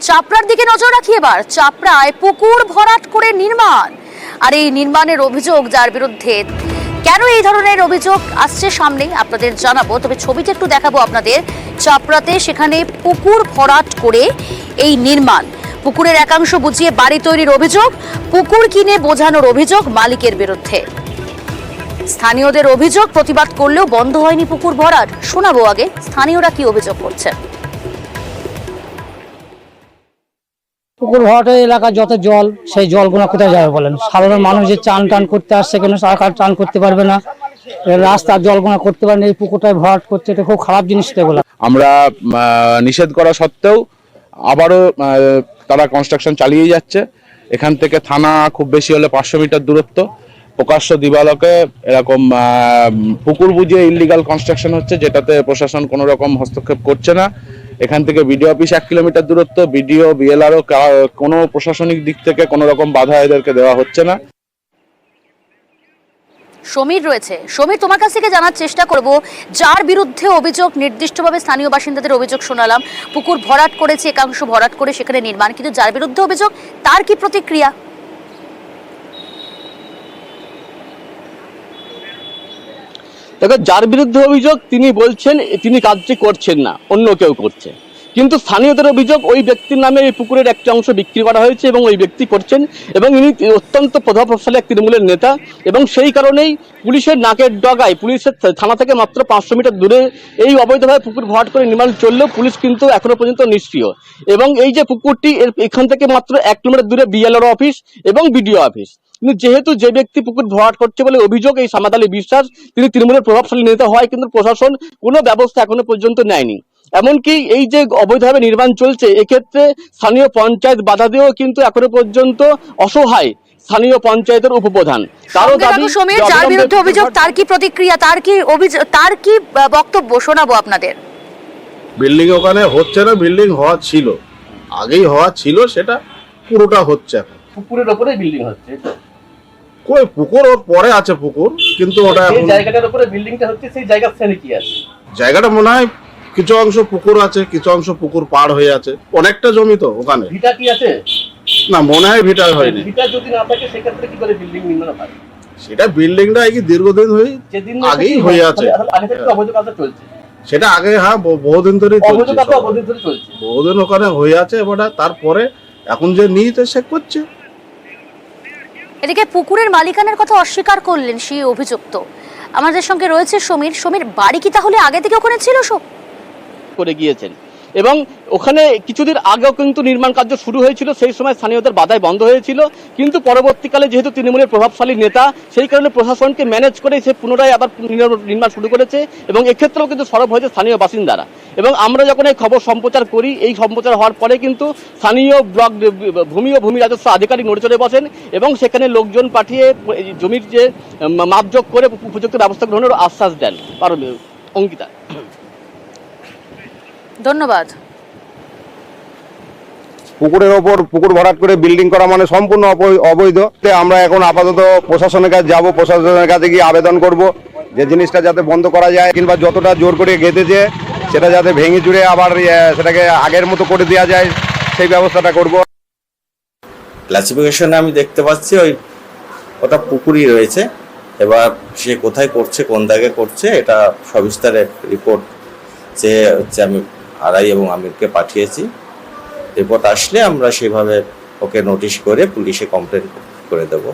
চাপড়ার দিকে নজর রাখি এবার। চাপড়ায় পুকুর ভরাট করে নির্মাণ, আর এই নির্মাণের অভিযোগ যার বিরুদ্ধে, কেন এই ধরনের অভিযোগ আসছে সামনে আপনাদের জানাবো। তবে ছবিটা একটু দেখাবো আপনাদের। চাপড়াতে সেখানে পুকুর ভরাট করে এই নির্মাণ, পুকুরের একাংশ বুঝিয়ে বাড়ি তৈরির অভিযোগ, পুকুর কিনে বোঝানোর অভিযোগ মালিকের বিরুদ্ধে। স্থানীয়দের অভিযোগ, প্রতিবাদ করলেও বন্ধ হয়নি পুকুর ভরাট। শোনাবো আগে স্থানীয়রা কি অভিযোগ করছে। পুকুর ভরাটের এলাকার যত জল, সেই জলগুলো কোথায় যাবে বলেন? সাধারণ মানুষ যে চান টান করতে আসছে, কেন সরকার চান করতে পারবে না, রাস্তার জলগুলো করতে পারে না, এই পুকুরটায় ভরাট করছে, এটা খুব খারাপ জিনিস। এগুলো আমরা নিষেধ করা সত্ত্বেও আবারও তারা কনস্ট্রাকশন চালিয়ে যাচ্ছে। এখান থেকে থানা খুব বেশি হলে 500 মিটার দূরত্ব। প্রকাশ্য দিবালোকে এরকম পুকুর বুঝিয়ে ইলিগাল কনস্ট্রাকশন হচ্ছে, যেটাতে প্রশাসন কোনো রকম হস্তক্ষেপ করছে না। এখান থেকে বিডিও অফিস 1 কিলোমিটার দূরত্ব, বিডিও বিএলআরও কোনো প্রশাসনিক দিক থেকে কোনো রকম বাধা এদেরকে দেওয়া হচ্ছে না। সমীর রয়েছে। সমীর, তোমার কাছ থেকে জানার চেষ্টা করব, যার বিরুদ্ধে অভিযোগ, নির্দিষ্টভাবে স্থানীয় বাসিন্দাদের অভিযোগ শোনালাম, পুকুর ভরাট করেছে, একাংশ ভরাট করে সেখানে নির্মাণ, কিন্তু যার বিরুদ্ধে অভিযোগ তার কি প্রতিক্রিয়া? দেখো, যার বিরুদ্ধে অভিযোগ তিনি বলছেন তিনি কাজটি করছেন না, অন্য কেউ করছে। কিন্তু স্থানীয়দের অভিযোগ ওই ব্যক্তির নামে এই পুকুরের একটি অংশ বিক্রি করা হয়েছে এবং ওই ব্যক্তি করছেন, এবং ইনি অত্যন্ত প্রভাবশালী এক তৃণমূলের নেতা, এবং সেই কারণেই পুলিশের নাকের ডগায়, পুলিশের থানা থেকে মাত্র 500 মিটার দূরে এই অবৈধভাবে পুকুর ভরাট করে নির্মাণ চললেও পুলিশ কিন্তু এখনো পর্যন্ত নিষ্ক্রিয়। এবং এই যে পুকুরটি, এখান থেকে মাত্র 1 কিলোমিটার দূরে বিএলআর অফিস এবং বিডিও অফিস। কিন্তু যেহেতু যে ব্যক্তি পুকুর ভরাট করছে বলে অভিযোগ এই সামাদ আলী বিশ্বাস, তিনি তৃণমূলের প্রভাবশালী নেতা হয়, কিন্তু প্রশাসন কোনো ব্যবস্থা এখনো পর্যন্ত নেয়নি। এমনকি এই যে অবৈধভাবে নির্মাণ চলছে, এক্ষেত্রে স্থানীয় পঞ্চায়েত বাধা দিয়েও কিন্তু এখনো পর্যন্ত অসহায় স্থানীয় পঞ্চায়েতের উপপ্রধান। তারও দাবি, যার বিরুদ্ধে অভিযোগ তার কি প্রতিক্রিয়া, তার কি অভিযোগ, তার কি বক্তব্য শোনাবো আপনাদের। বিল্ডিং ওখানে হচ্ছে না, বিল্ডিং হওয়া ছিল, আগেই হওয়া ছিল, সেটা পুরোটা হচ্ছে এখন। পুকুরের উপরে বিল্ডিং হচ্ছে, কই পুকুর ওর পরে আছে পুকুর, কিন্তু ওটা এই জায়গাটার উপরে বিল্ডিংটা হচ্ছে, সেই জায়গার শ্রেণী কি আছে? জায়গাটা মনে হয় কিছু অংশ পুকুর আছে, কিছু অংশ পুকুর পার হয়ে আছে, অনেকটা জমি তো ওখানে। ভিটা কি আছে? না, মনে হয় ভিটা হয়নি। ভিটা যদি না থাকে সেক্ষেত্রে কি করে বিল্ডিং নির্মাণ হয়? সেটা বিল্ডিংটা কি দীর্ঘদিন হয়ে আগেই হয়ে আছে, আগে থেকে অবৈধ কাজ চলছে। সেটা আগে, হ্যাঁ, বহুদিন ধরে চলছে, বহুদিন ওখানে হয়ে আছে। এবার তারপরে এখন যে নিতে সে করছে। এদিকে পুকুরের মালিকানার কথা অস্বীকার করলেন সেই অভিযুক্ত। আমাদের সঙ্গে রয়েছে সমীর। সমীর, বাড়ি কি তাহলে আগে থেকে ওখানে ছিল? করে গিয়েছেন, এবং ওখানে কিছুদিন আগেও কিন্তু নির্মাণ কার্য শুরু হয়েছিল, সেই সময় স্থানীয়দের বাধায় বন্ধ হয়েছিল। কিন্তু পরবর্তীকালে যেহেতু তৃণমূলের প্রভাবশালী নেতা, সেই কারণে প্রশাসনকে ম্যানেজ করে সে পুনরায় আবার নির্মাণ শুরু করেছে, এবং এক্ষেত্রেও কিন্তু সরব হয়েছে স্থানীয় বাসিন্দারা। এবং আমরা যখন এই খবর সম্প্রচার করি, এই সম্প্রচার হওয়ার পরে কিন্তু স্থানীয় ব্লক ভূমি ও ভূমি রাজস্ব আধিকারিক নড়েচড়ে বসেন, এবং সেখানে লোকজন পাঠিয়ে জমির যে মাপযোগ করে উপযুক্ত ব্যবস্থা গ্রহণের আশ্বাস দেন। অঙ্কিতা, ধন্যবাদ। পুকুরের ওপর পুকুর ভরাট করে বিল্ডিং করা মানে সম্পূর্ণ অবৈধ। আমরা এখন আপাতত প্রশাসনের কাছে যাব, প্রশাসনের কাছে গিয়ে আবেদন করব যে জিনিসটা যাতে বন্ধ করা যায়, কিংবা যতটা জোর করে গেঁথেছে সেটা যাতে ভেঙে চুরে আবার সেটাকে আগের মতো করে দেওয়া যায়, সেই ব্যবস্থাটা করব। ক্লাসিফিকেশনে আমি দেখতে পাচ্ছি ওটা পুকুরই রয়েছে। এবার সে কোথায় করছে, কোন দাগে করছে, এটা সবিস্তারে রিপোর্ট হচ্ছে আমি আড়াই এবং আমিরকে পাঠিয়েছি। রিপোর্ট আসলে আমরা সেভাবে ওকে নোটিশ করে পুলিশে কমপ্লেন করে দেবো।